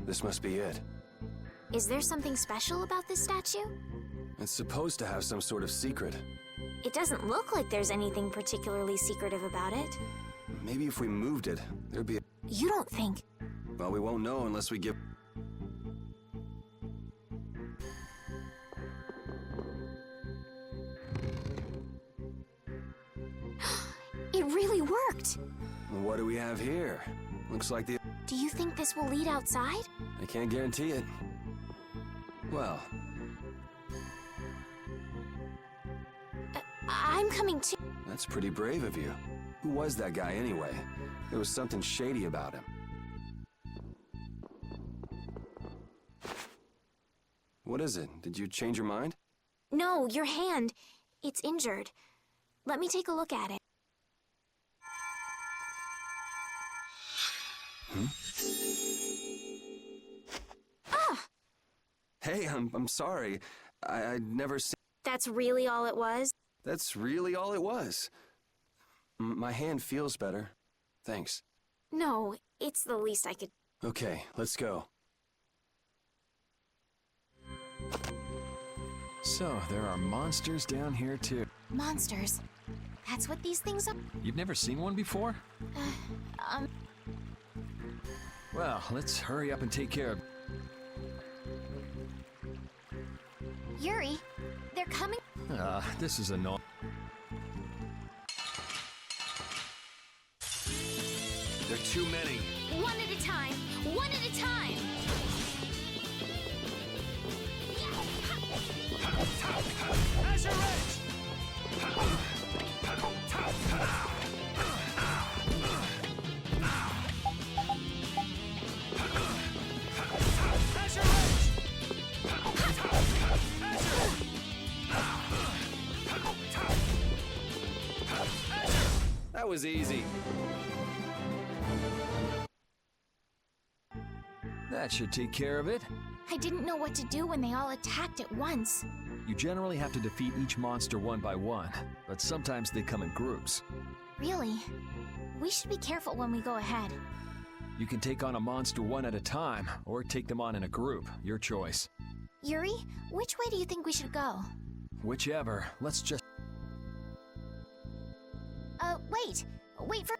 This must be it. Is there something special about this statue? It's supposed to have some sort of secret. It doesn't look like there's anything particularly secretive about it. Maybe if we moved it, there'd be a... You don't think... Well, we won't know unless we give... It really worked! What do we have here? Looks like the... Do you think this will lead outside? I can't guarantee it. Well... I'm coming too. That's pretty brave of you. Who was that guy anyway? There was something shady about him. What is it? Did you change your mind? No, your hand. It's injured. Let me take a look at it. Ah! Hey, I'm sorry. I'd never seen... That's really all it was? That's really all it was. My hand feels better. Thanks. No, it's the least I could... Okay, let's go. So, there are monsters down here too. Monsters. That's what these things are? You've never seen one before? Well, let's hurry up and take care of... Yuri, they're coming... This is annoying. There are too many. One at a time! One at a time! Azure Edge! Azure Edge! That was easy. That should take care of it. I didn't know what to do when they all attacked at once. You generally have to defeat each monster one by one, but sometimes they come in groups. Really? We should be careful when we go ahead. You can take on a monster one at a time, or take them on in a group. Your choice. Yuri, which way do you think we should go? Whichever. Let's just... Wait! Wait for...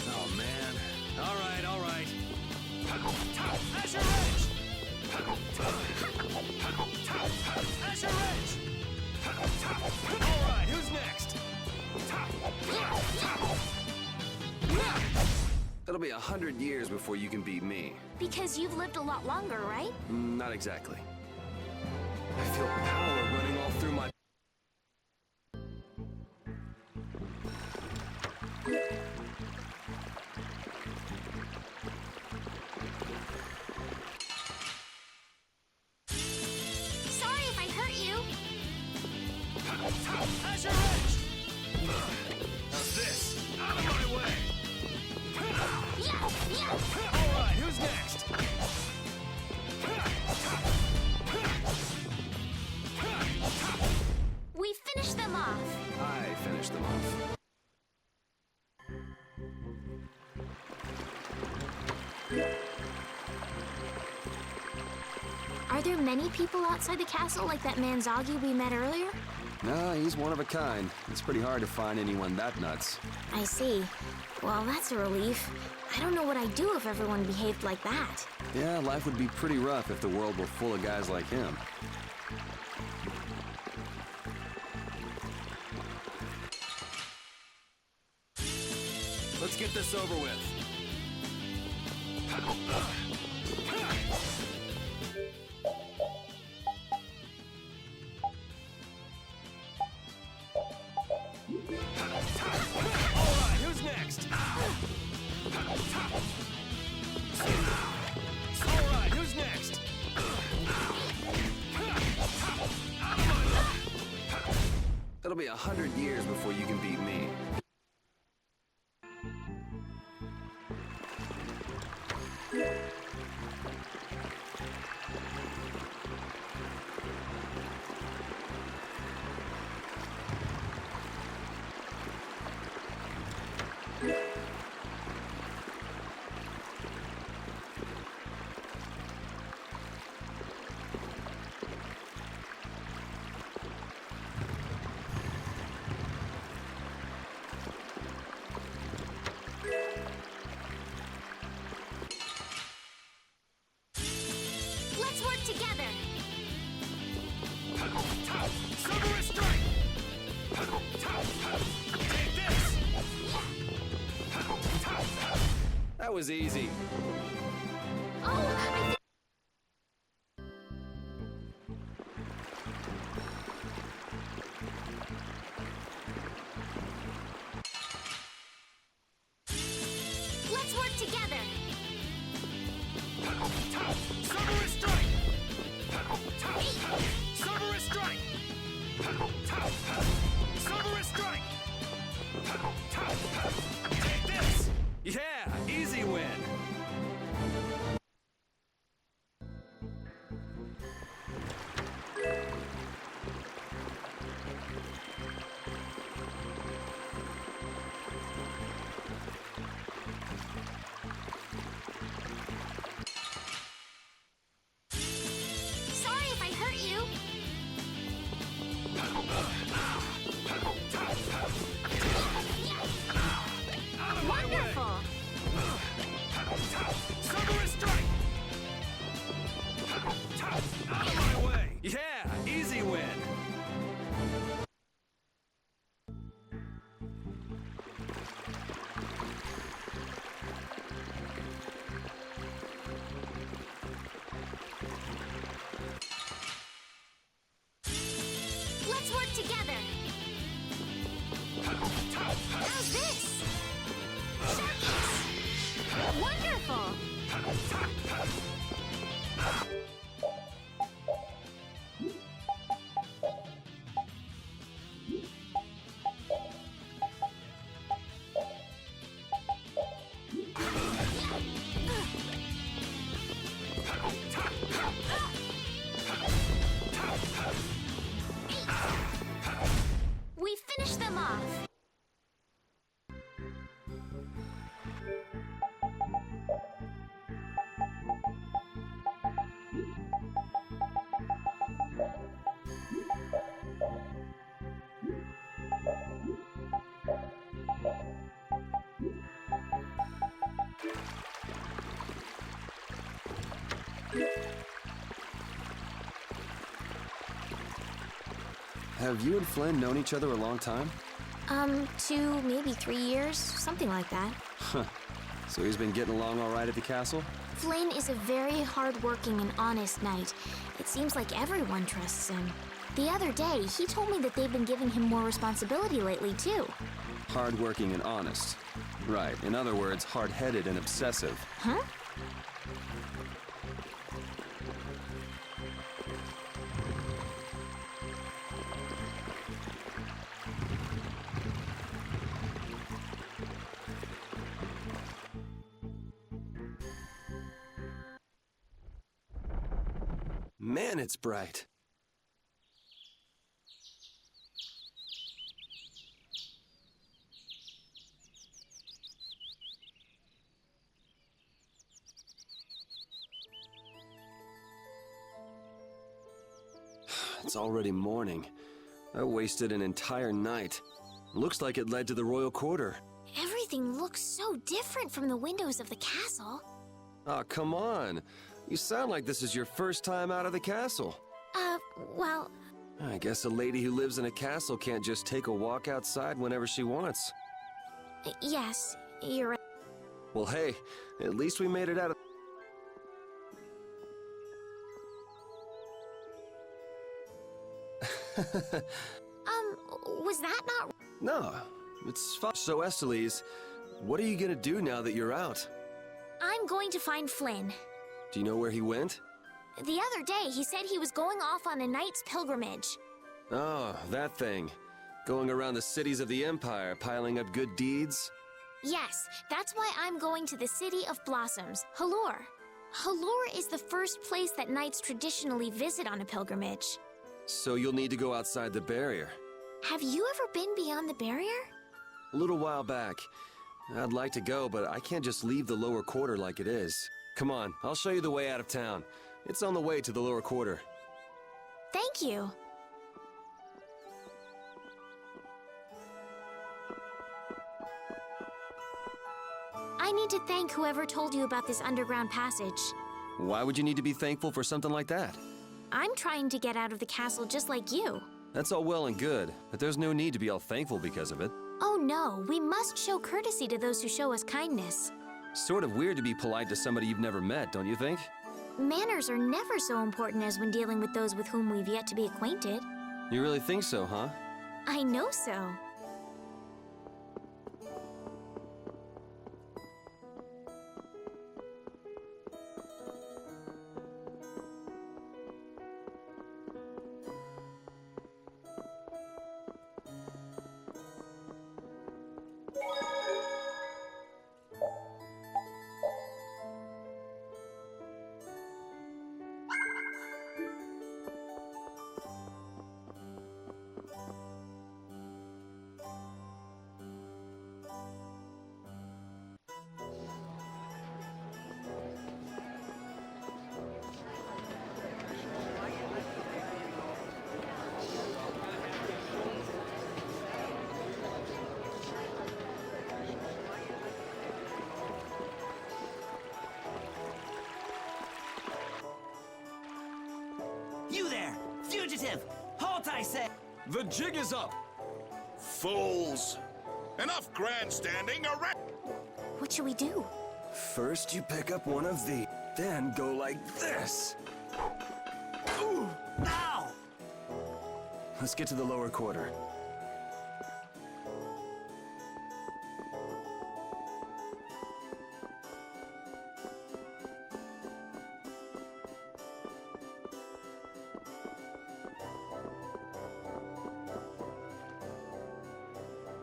Oh, man. All right. Azure Edge! Azure Edge! Alright, who's next? It'll be 100 years before you can beat me. Because you've lived a lot longer, right? Not exactly. I feel power running all through my... Sorry if I hurt you. Azure Edge! How's this? Out of my way! Yeah! Alright, who's next? We finished them off. I finished them off. Are there many people outside the castle like that man Zoggy we met earlier? No, he's one of a kind. It's pretty hard to find anyone that nuts. I see. Well, that's a relief. I don't know what I'd do if everyone behaved like that. Yeah, life would be pretty rough if the world were full of guys like him. Let's get this over with. Alright, who's next? Alright, who's next? It'll be 100 years before you can beat me. That was easy. Oh, let's work together. Cerberus strike! Cerberus strike! Cerberus strike! Take this! Yeah, easy win! Sorry if I hurt you. Wonderful. Cerberus strike! Out of my way! Yeah, easy win! Let's work together. How's this? Sharkies! Wonderful! We finished them off. Have you and Flynn known each other a long time? 2, maybe 3 years, something like that. Huh. So he's been getting along all right at the castle? Flynn is a very hardworking and honest knight. It seems like everyone trusts him. The other day, he told me that they've been giving him more responsibility lately, too. Hardworking and honest. Right. In other words, hard-headed and obsessive. Huh? Man, it's bright. It's already morning. I wasted an entire night. Looks like it led to the royal quarter. Everything looks so different from the windows of the castle. Oh, come on. You sound like this is your first time out of the castle. Well, I guess a lady who lives in a castle can't just take a walk outside whenever she wants. yes, you're right. Well, hey, at least we made it out of... Was that not... No, it's fine. So, Estelies, what are you gonna do now that you're out? I'm going to find Flynn. Do you know where he went? The other day, he said he was going off on a knight's pilgrimage. Oh, that thing. Going around the cities of the Empire, piling up good deeds? Yes, that's why I'm going to the City of Blossoms, Halure. Halure is the first place that knights traditionally visit on a pilgrimage. So you'll need to go outside the barrier. Have you ever been beyond the barrier? A little while back. I'd like to go, but I can't just leave the lower quarter like it is. Come on, I'll show you the way out of town. It's on the way to the lower quarter. Thank you. I need to thank whoever told you about this underground passage. Why would you need to be thankful for something like that? I'm trying to get out of the castle just like you. That's all well and good, but there's no need to be all thankful because of it. Oh no, we must show courtesy to those who show us kindness. Sort of weird to be polite to somebody you've never met, don't you think? Manners are never so important as when dealing with those with whom we've yet to be acquainted. You really think so, huh? I know so. You there! Fugitive! Halt, I say! The jig is up! Fools! Enough grandstanding, arrest! What should we do? First, you pick up one of these, then go like this. Ooh! Ow! Let's get to the lower quarter.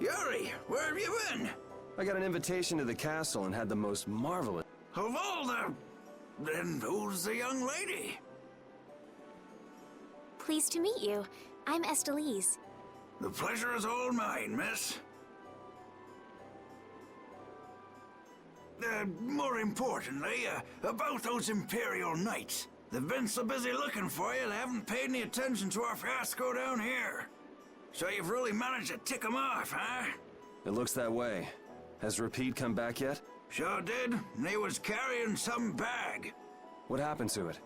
Yuri, where have you been? I got an invitation to the castle and had the most marvelous... Of all the... Then who's the young lady? Pleased to meet you. I'm Estelise. The pleasure is all mine, miss. More importantly, about those Imperial Knights. They've been so busy looking for you, they haven't paid any attention to our fiasco down here. So you've really managed to tick them off, huh? It looks that way. Has Repeat come back yet? Sure did. And he was carrying some bag. What happened to it?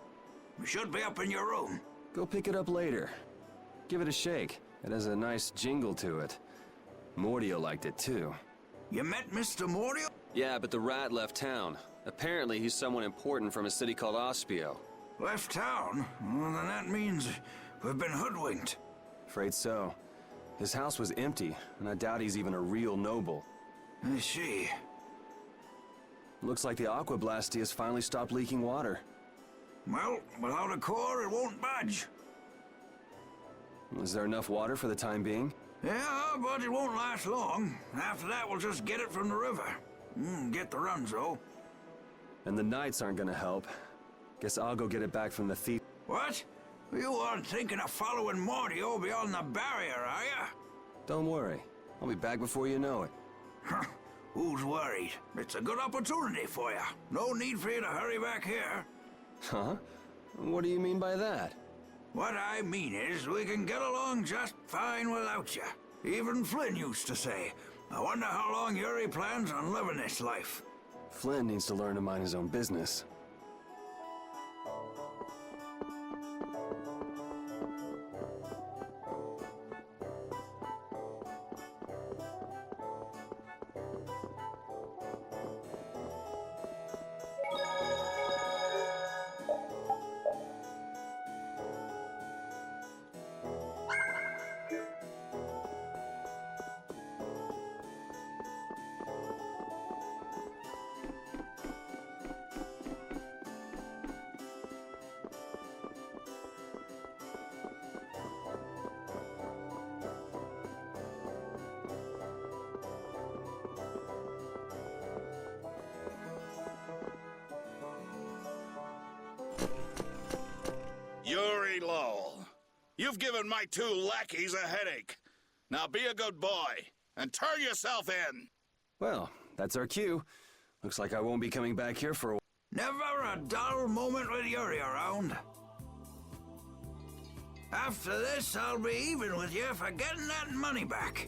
It should be up in your room. Go pick it up later. Give it a shake. It has a nice jingle to it. Mordio liked it too. You met Mr. Mordio? Yeah, but the rat left town. Apparently he's someone important from a city called Ospio. Left town? Well, then that means we've been hoodwinked. Afraid so. His house was empty, and I doubt he's even a real noble. I see. Looks like the Aqua Blasty has finally stopped leaking water. Well, without a core, it won't budge. Is there enough water for the time being? Yeah, but it won't last long. After that, we'll just get it from the river. Get the runs, though. And the knights aren't gonna help. Guess I'll go get it back from the thief. What? You aren't thinking of following Mordio beyond the barrier, are ya? Don't worry. I'll be back before you know it. Who's worried? It's a good opportunity for you. No need for you to hurry back here. Huh? What do you mean by that? What I mean is, we can get along just fine without you. Even Flynn used to say, I wonder how long Yuri plans on living this life. Flynn needs to learn to mind his own business. Yuri Lowell, you've given my two lackeys a headache. Now be a good boy and turn yourself in. Well, that's our cue. Looks like I won't be coming back here for a while. Never a dull moment with Yuri around. After this, I'll be even with you for getting that money back.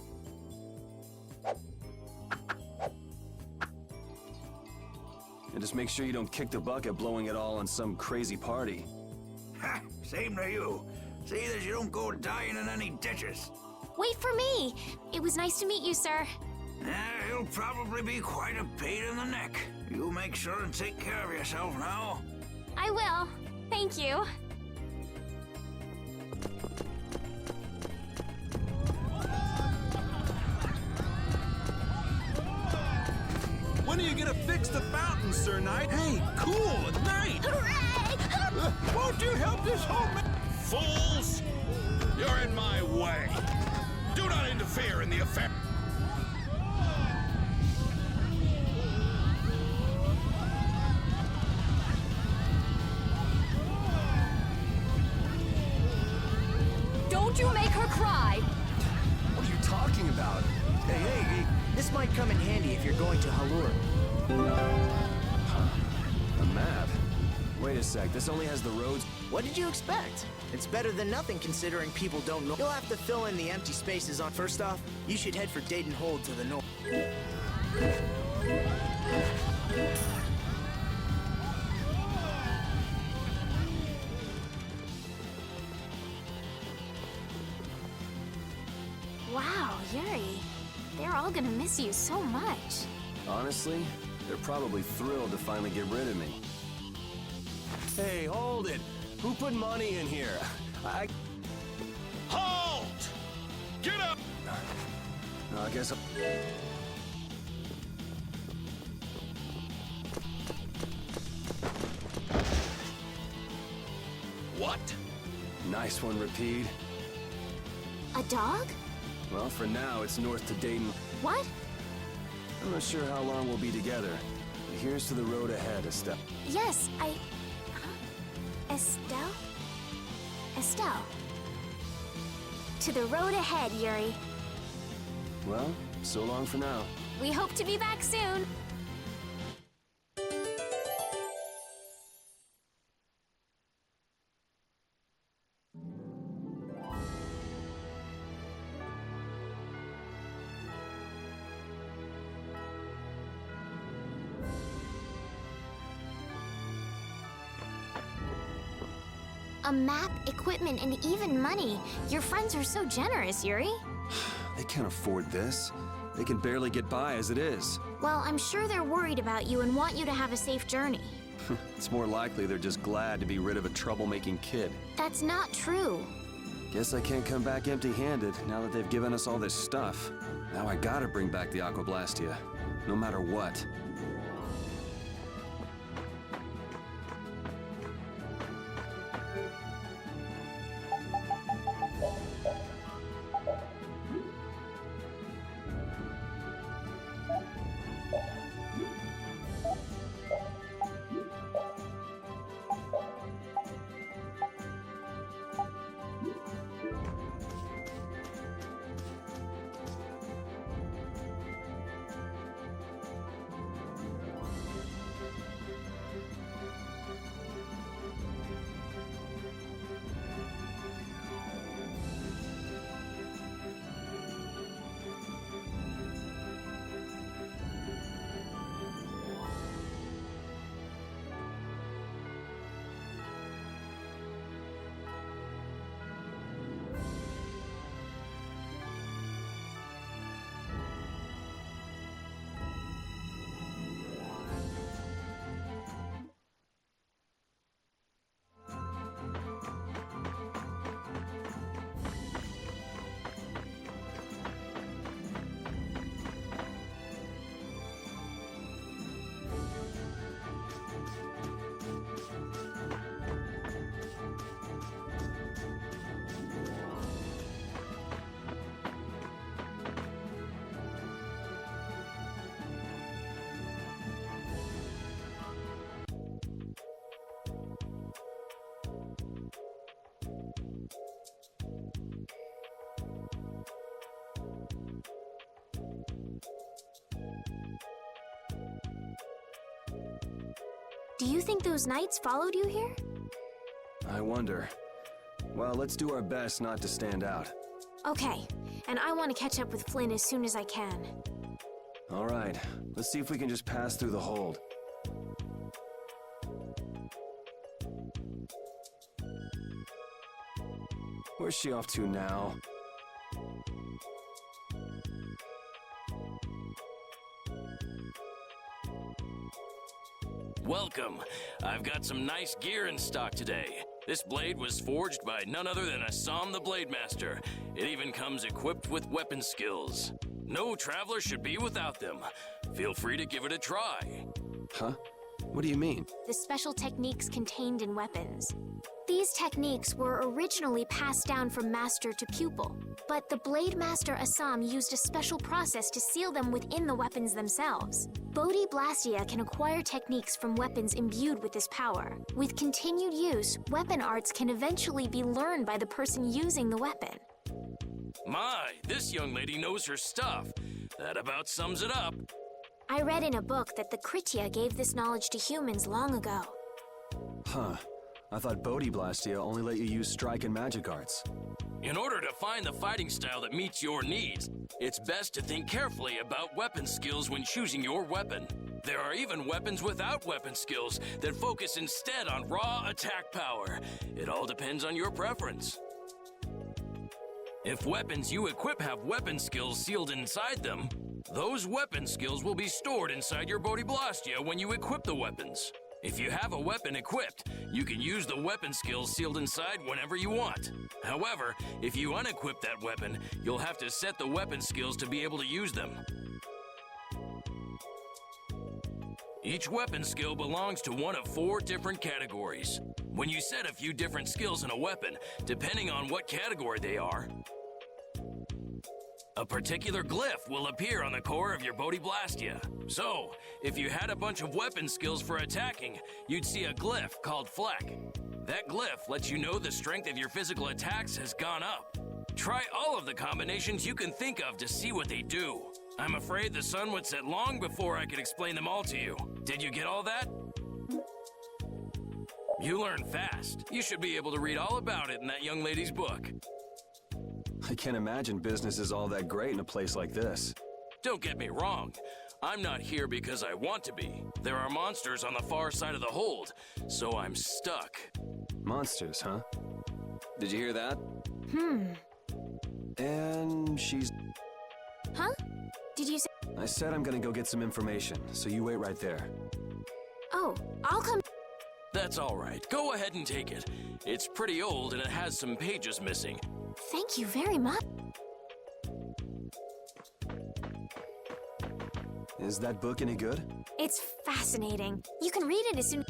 And just make sure you don't kick the bucket blowing it all on some crazy party. Ha, same to you. See that you don't go dying in any ditches. Wait for me! It was nice to meet you, sir. He'll probably be quite a pain in the neck. You make sure and take care of yourself now. I will. Thank you. When are you gonna fix the fountain, Sir Knight? Hey, cool, Knight! Hooray! Won't you help this whole man? Fools! You're in my way. Do not interfere in the affair. Don't you make her cry! What are you talking about? Hey, this might come in handy if you're going to Halur. A map? Wait a sec, this only has the roads. What did you expect? It's better than nothing considering people don't know. You'll have to fill in the empty spaces on. First off, you should head for Dayton Hold to the north. Wow, Yuri. They're all gonna miss you so much. Honestly, they're probably thrilled to finally get rid of me. Hey, hold it! Who put money in here? Halt! Get up! I guess What? Nice one, Repeat. A dog? Well, for now, it's north to Dayton. What? I'm not sure how long we'll be together. But here's to the road ahead, Estelle. Yes, Huh? Estelle? Estelle. To the road ahead, Yuri. Well, so long for now. We hope to be back soon. A map, equipment, and even money. Your friends are so generous, Yuri. They can't afford this. They can barely get by as it is. Well, I'm sure they're worried about you and want you to have a safe journey. It's more likely they're just glad to be rid of a troublemaking kid. That's not true. Guess I can't come back empty-handed now that they've given us all this stuff. Now I gotta bring back the Aquablastia, no matter what. Do you think those knights followed you here? I wonder. Well, let's do our best not to stand out. Okay, and I want to catch up with Flynn as soon as I can. All right, let's see if we can just pass through the hold. Where's she off to now? welcome. I've got some nice gear in stock today. This blade was forged by none other than Assam the Blade Master. It even comes equipped with weapon skills. No traveler should be without them. Feel free to give it a try. Huh? What do you mean? The special techniques contained in weapons. These techniques were originally passed down from master to pupil, but the Blade Master Assam used a special process to seal them within the weapons themselves. Bodhi Blastia can acquire techniques from weapons imbued with this power. With continued use, weapon arts can eventually be learned by the person using the weapon. My, this young lady knows her stuff. That about sums it up. I read in a book that the Kritya gave this knowledge to humans long ago. Huh. I thought Bodhi Blastia only let you use strike and magic arts. In order to find the fighting style that meets your needs, it's best to think carefully about weapon skills when choosing your weapon. There are even weapons without weapon skills that focus instead on raw attack power. It all depends on your preference. If weapons you equip have weapon skills sealed inside them, those weapon skills will be stored inside your Bodhi Blastia when you equip the weapons. If you have a weapon equipped, you can use the weapon skills sealed inside whenever you want. However, if you unequip that weapon, you'll have to set the weapon skills to be able to use them. Each weapon skill belongs to one of 4 different categories. When you set a few different skills in a weapon, depending on what category they are, a particular glyph will appear on the core of your Bodhi Blastia. So, if you had a bunch of weapon skills for attacking, you'd see a glyph called Fleck. That glyph lets you know the strength of your physical attacks has gone up. Try all of the combinations you can think of to see what they do. I'm afraid the sun would set long before I could explain them all to you. Did you get all that? You learn fast. You should be able to read all about it in that young lady's book. I can't imagine business is all that great in a place like this. Don't get me wrong. I'm not here because I want to be. There are monsters on the far side of the hold, so I'm stuck. Monsters, huh? Did you hear that? And she's... Huh? Did you say... I said I'm gonna go get some information, so you wait right there. Oh, I'll come... That's all right. Go ahead and take it. It's pretty old and it has some pages missing. Thank you very much. Is that book any good? It's fascinating. You can read it as soon...